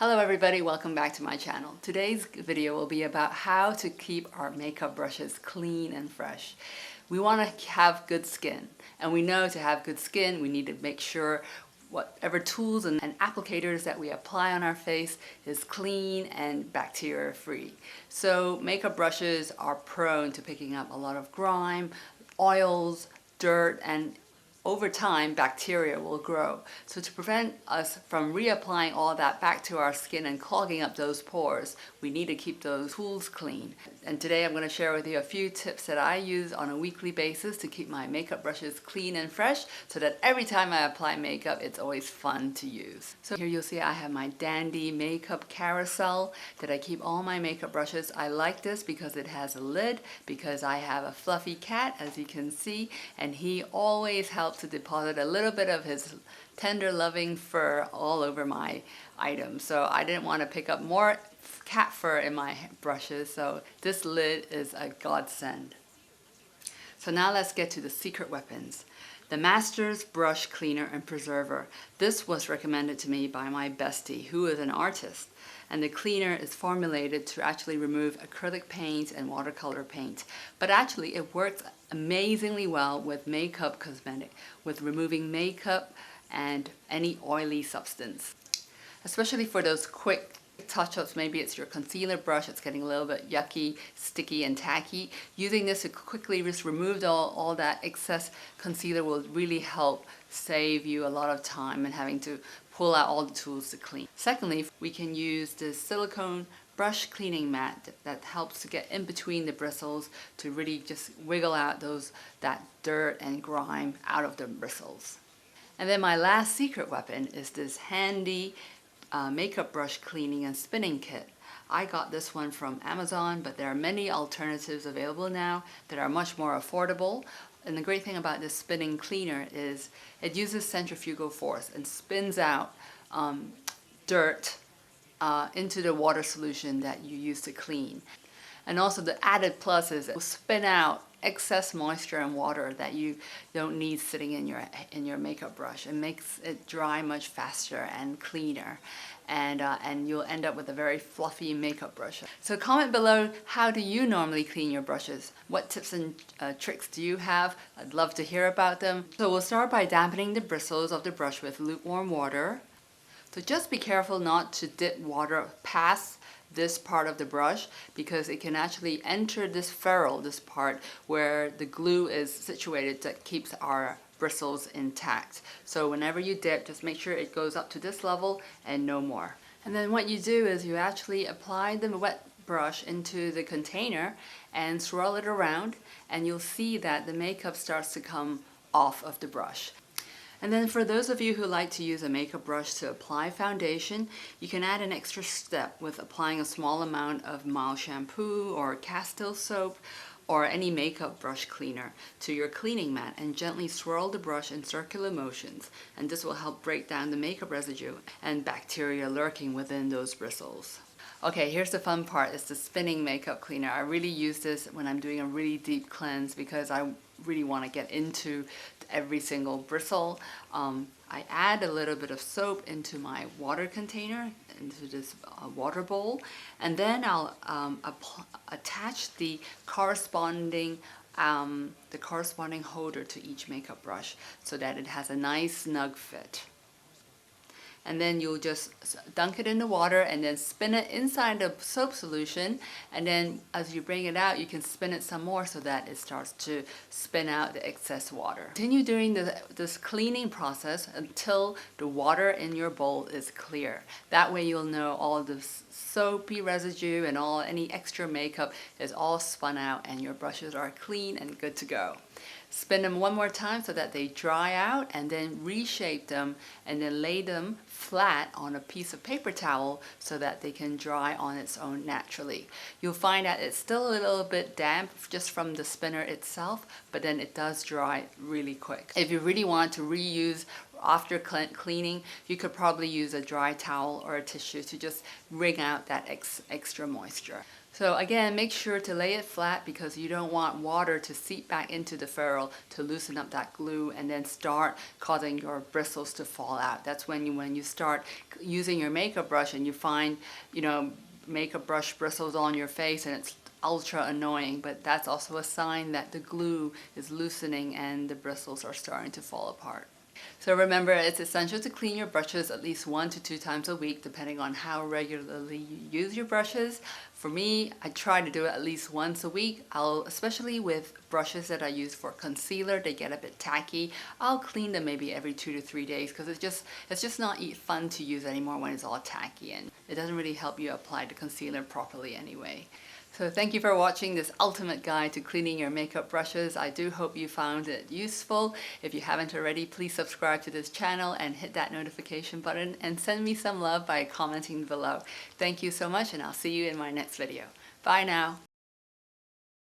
Hello everybody, welcome back to my channel. Today's video will be about how to keep our makeup brushes clean and fresh. We want to have good skin, and we know to have good skin we need to make sure whatever tools and applicators that we apply on our face is clean and bacteria free. So makeup brushes are prone to picking up a lot of grime, oils, dirt, and over time, bacteria will grow. So to prevent us from reapplying all that back to our skin and clogging up those pores, we need to keep those tools clean. And today I'm going to share with you a few tips that I use on a weekly basis to keep my makeup brushes clean and fresh so that every time I apply makeup, it's always fun to use. So here you'll see I have my dandy makeup carousel that I keep all my makeup brushes. I like this because it has a lid, because I have a fluffy cat, as you can see, and he always helps to deposit a little bit of his tender loving fur all over my items. So I didn't want to pick up more cat fur in my brushes, so this lid is a godsend. So now let's get to the secret weapons. The Master's Brush Cleaner and Preserver. This was recommended to me by my bestie, who is an artist. And the cleaner is formulated to actually remove acrylic paint and watercolor paint. But actually it works amazingly well with makeup cosmetic, with removing makeup and any oily substance. Especially for those quick touch-ups, maybe it's your concealer brush, it's getting a little bit yucky, sticky and tacky. Using this to quickly just remove all that excess concealer will really help save you a lot of time and having to pull out all the tools to clean. Secondly, we can use the silicone brush cleaning mat that helps to get in between the bristles to really just wiggle out that dirt and grime out of the bristles. And then my last secret weapon is this handy makeup brush cleaning and spinning kit. I got this one from Amazon, but there are many alternatives available now that are much more affordable. And the great thing about this spinning cleaner is it uses centrifugal force and spins out dirt into the water solution that you use to clean. And also the added plus is it will spin out excess moisture and water that you don't need sitting in your makeup brush. It makes it dry much faster and cleaner, and you'll end up with a very fluffy makeup brush. So comment below, how do you normally clean your brushes? What tips and tricks do you have? I'd love to hear about them. So we'll start by dampening the bristles of the brush with lukewarm water. So just be careful not to dip water past this part of the brush, because it can actually enter this ferrule, this part where the glue is situated that keeps our bristles intact. So whenever you dip, just make sure it goes up to this level and no more. And then what you do is you actually apply the wet brush into the container and swirl it around, and you'll see that the makeup starts to come off of the brush. And then for those of you who like to use a makeup brush to apply foundation, you can add an extra step with applying a small amount of mild shampoo or Castile soap or any makeup brush cleaner to your cleaning mat and gently swirl the brush in circular motions. And this will help break down the makeup residue and bacteria lurking within those bristles. Okay, here's the fun part, it's the spinning makeup cleaner. I really use this when I'm doing a really deep cleanse because I really want to get into every single bristle. I add a little bit of soap into my water container, into this water bowl, and then I'll attach the corresponding holder to each makeup brush so that it has a nice snug fit. And then you'll just dunk it in the water and then spin it inside the soap solution, and then as you bring it out you can spin it some more so that it starts to spin out the excess water. Continue doing this cleaning process until the water in your bowl is clear. That way you'll know all the soapy residue and any extra makeup is all spun out and your brushes are clean and good to go. Spin them one more time so that they dry out, and then reshape them and then lay them flat on a piece of paper towel so that they can dry on its own naturally. You'll find that it's still a little bit damp just from the spinner itself, but then it does dry really quick. If you really want to reuse after cleaning, you could probably use a dry towel or a tissue to just wring out that extra moisture. So again, make sure to lay it flat because you don't want water to seep back into the ferrule to loosen up that glue and then start causing your bristles to fall out. That's when you start using your makeup brush and you find, you know, makeup brush bristles on your face and it's ultra annoying, but that's also a sign that the glue is loosening and the bristles are starting to fall apart. So remember, it's essential to clean your brushes at least 1 to 2 times a week, depending on how regularly you use your brushes. For me, I try to do it at least once a week. Especially with brushes that I use for concealer, they get a bit tacky. I'll clean them maybe every 2 to 3 days because it's just not fun to use anymore when it's all tacky and it doesn't really help you apply the concealer properly anyway. So thank you for watching this ultimate guide to cleaning your makeup brushes. I do hope you found it useful. If you haven't already, please subscribe to this channel and hit that notification button and send me some love by commenting below. Thank you so much and I'll see you in my next video. Bye now.